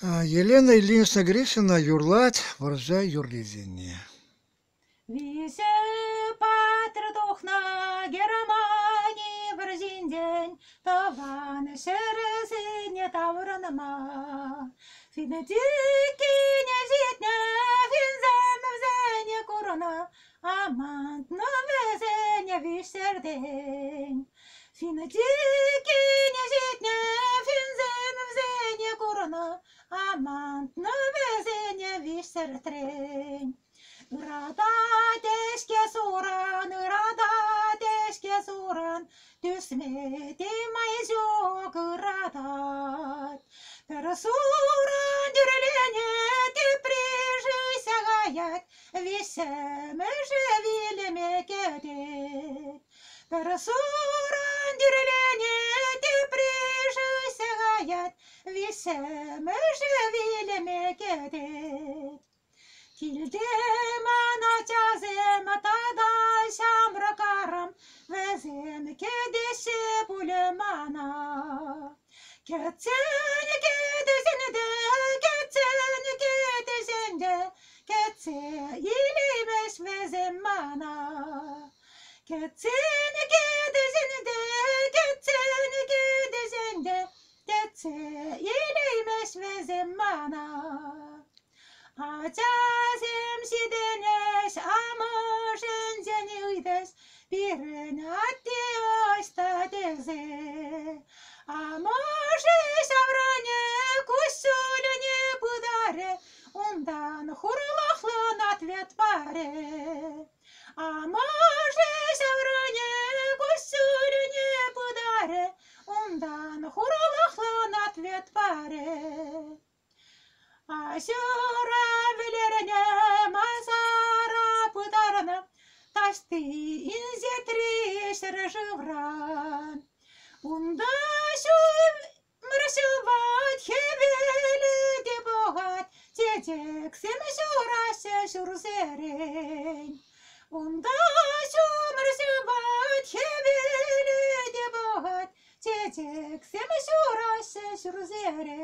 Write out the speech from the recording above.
Елена Ильинична Гришина, Юрлать, Воржа, Юрлизине. Висе патратохна Германии врзин день, таван шерезине тавранма. Финетики не зитне, финзем взене курона, амант на везене вишердень. Финетики не зитне, финзем взене курона, амант на везене вишердень. Yrada teske suuran, tysmeti mais jok radat. Per suuran dyrlene te prижися гаять, висеме живилеме кедет. Per suuran dyrlene te prижися гаять, висеме живилеме кедет. Kildem açazem tada şamrakarım vezem kedişe bulemana. Ketsen kedişinde, ketse ilimeş vezem mana. Ketsen kedişinde, ketse ilimeş vezem mana. Açazem sidenes amoşen zenides biren atti ostadeze. Amoşe savrane kusulene budare undan hurlahlan atvet pare. Amoşe savrane kusulene budare undan hurlahlan atvet pare. Aşura velerine mazara pıdarına taştı inzetri şırıvran. Unda şu mırşıvat hebeli de boğat çecek semşurası şurzeren. Unda şu mırşıvat hebeli de boğat çecek semşurası şurzeren.